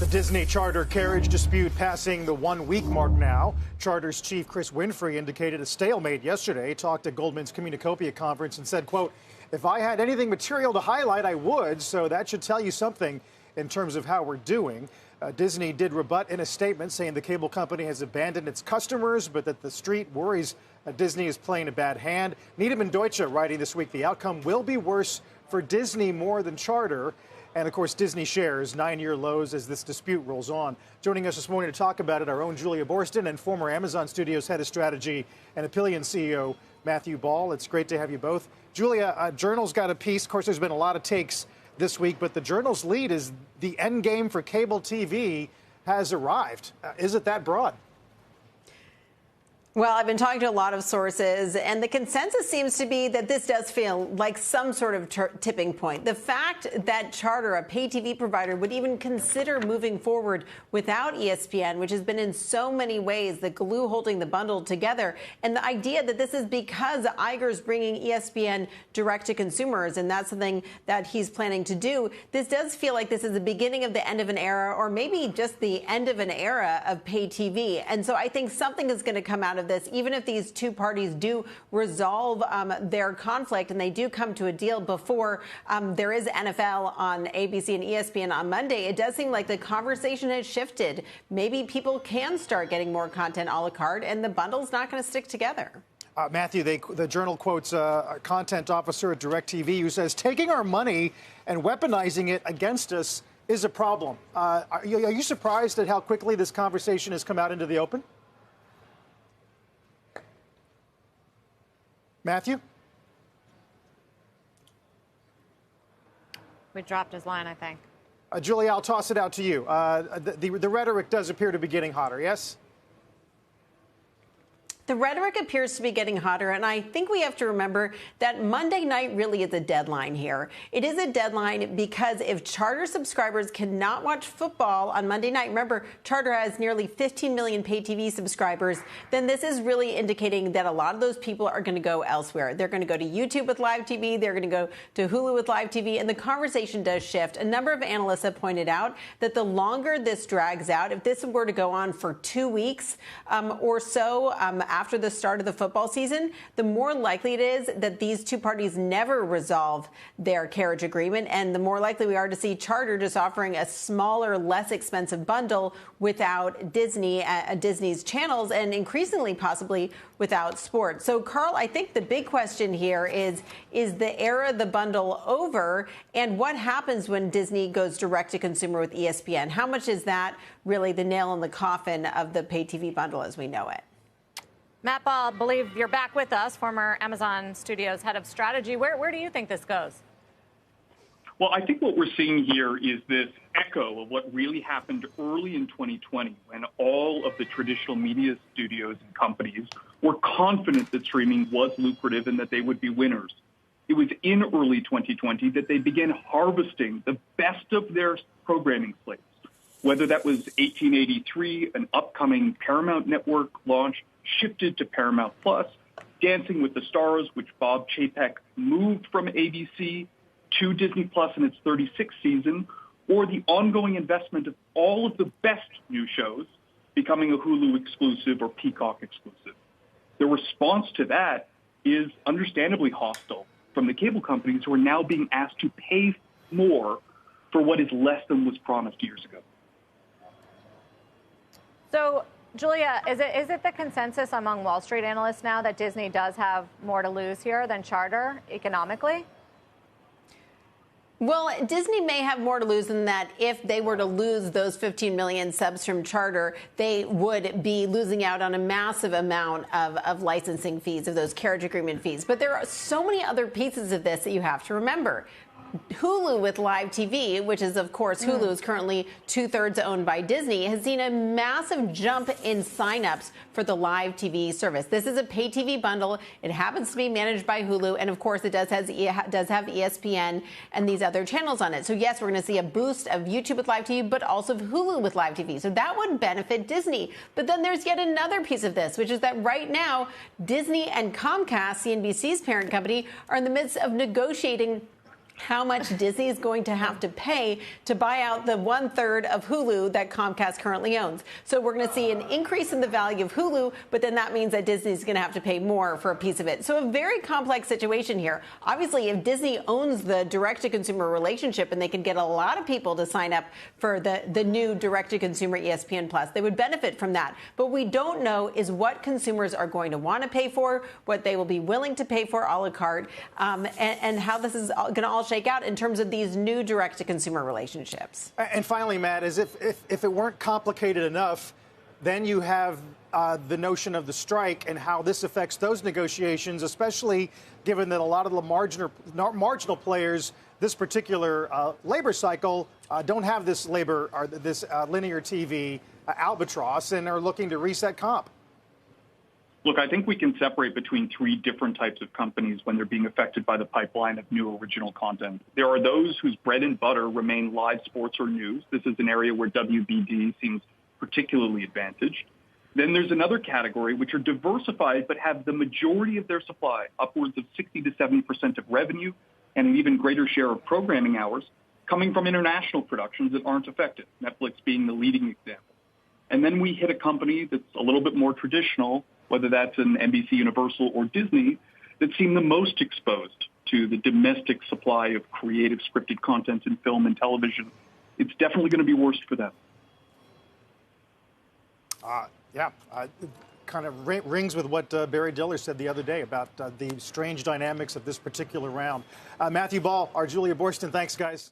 The Disney Charter carriage dispute passing the 1-week mark now. Charter's chief Chris Winfrey indicated a stalemate yesterday, talked at Goldman's Communicopia conference and said, quote, "If I had anything material to highlight, I would, so that should tell you something in terms of how we're doing." Disney did rebut in a statement saying the cable company has abandoned its customers, but that the street worries Disney is playing a bad hand. Needham & Deutsche writing this week, the outcome will be worse for Disney more than Charter. And, of course, Disney shares 9-year lows as this dispute rolls on. Joining us this morning to talk about it, our own Julia Borston and former Amazon Studios head of strategy and Appian CEO Matthew Ball. It's great to have you both. Julia, Journal's got a piece. Of course, there's been a lot of takes this week, but the Journal's lead is the end game for cable TV has arrived. Is it that broad? Well, I've been talking to a lot of sources, and the consensus seems to be that this does feel like some sort of tipping point. The fact that Charter, a pay TV provider, would even consider moving forward without ESPN, which has been in so many ways the glue holding the bundle together, and the idea that this is because Iger's bringing ESPN direct to consumers, and that's something that he's planning to do. This does feel like this is the beginning of the end of an era, or maybe just the end of an era of pay TV. And so I think something is going to come out of this, even if these two parties do resolve their conflict and they do come to a deal before there is NFL on ABC and ESPN on Monday. It does seem like the conversation has shifted. Maybe people can start getting more content a la carte, and the bundle's not going to stick together. Matthew, the Journal quotes a content officer at DirecTV who says, taking our money and weaponizing it against us is a problem. Are you surprised at how quickly this conversation has come out into the open? Matthew? We dropped his line, I think. Julia, I'll toss it out to you. The rhetoric does appear to be getting hotter, yes? The rhetoric appears to be getting hotter, and I think we have to remember that Monday night really is a deadline here. It is a deadline because if Charter subscribers cannot watch football on Monday night, remember, Charter has nearly 15 million pay TV subscribers, then this is really indicating that a lot of those people are going to go elsewhere. They're going to go to YouTube with live TV, they're going to go to Hulu with live TV, and the conversation does shift. A number of analysts have pointed out that the longer this drags out, if this were to go on for 2 weeks or so after the start of the football season, the more likely it is that these two parties never resolve their carriage agreement, and the more likely we are to see Charter just offering a smaller, less expensive bundle without Disney's channels, and increasingly possibly without sports. So, Carl, I think the big question here is the era of the bundle over, and what happens when Disney goes direct to consumer with ESPN? How much is that really the nail in the coffin of the pay TV bundle as we know it? Matt Ball, I believe you're back with us, former Amazon Studios head of strategy. Where do you think this goes? Well, I think what we're seeing here is this echo of what really happened early in 2020 when all of the traditional media studios and companies were confident that streaming was lucrative and that they would be winners. It was in early 2020 that they began harvesting the best of their programming slates, whether that was 1883, an upcoming Paramount Network launch, shifted to Paramount Plus, Dancing with the Stars, which Bob Chapek moved from ABC to Disney Plus in its 36th season, or the ongoing investment of all of the best new shows becoming a Hulu exclusive or Peacock exclusive. The response to that is understandably hostile from the cable companies who are now being asked to pay more for what is less than was promised years ago. So, Julia, is it the consensus among Wall Street analysts now that Disney does have more to lose here than Charter economically? Well, Disney may have more to lose than that. If they were to lose those 15 million subs from Charter, they would be losing out on a massive amount of licensing fees, of those carriage agreement fees. But there are so many other pieces of this that you have to remember. Hulu with live TV, which is, of course, Hulu is currently 2/3 owned by Disney, has seen a massive jump in signups for the live TV service. This is a pay TV bundle. It happens to be managed by Hulu, and of course, it does have ESPN and these other channels on it. So yes, we're going to see a boost of YouTube with live TV, but also of Hulu with live TV. So that would benefit Disney. But then there's yet another piece of this, which is that right now, Disney and Comcast, CNBC's parent company, are in the midst of negotiating how much Disney is going to have to pay to buy out the 1/3 of Hulu that Comcast currently owns. So we're going to see an increase in the value of Hulu, but then that means that Disney is going to have to pay more for a piece of it. So a very complex situation here. Obviously, if Disney owns the direct-to-consumer relationship and they can get a lot of people to sign up for the new direct-to-consumer ESPN Plus, they would benefit from that. But we don't know is what consumers are going to want to pay for, what they will be willing to pay for a la carte, and how this is going to all shake out in terms of these new direct-to-consumer relationships. And finally, Matt, as if it weren't complicated enough, then you have the notion of the strike and how this affects those negotiations, especially given that a lot of the marginal players this particular labor cycle don't have this labor or this linear TV albatross and are looking to reset comp. Look, I think we can separate between three different types of companies when they're being affected by the pipeline of new original content. There are those whose bread and butter remain live sports or news. This is an area where WBD seems particularly advantaged. Then there's another category which are diversified but have the majority of their supply, upwards of 60 to 70% of revenue and an even greater share of programming hours, coming from international productions that aren't affected, Netflix being the leading example. And then we hit a company that's a little bit more traditional, whether that's an NBC Universal or Disney, that seem the most exposed to the domestic supply of creative scripted content in film and television. It's definitely going to be worse for them. Kind of rings with what Barry Diller said the other day about the strange dynamics of this particular round. Matthew Ball, our Julia Borston, thanks, guys.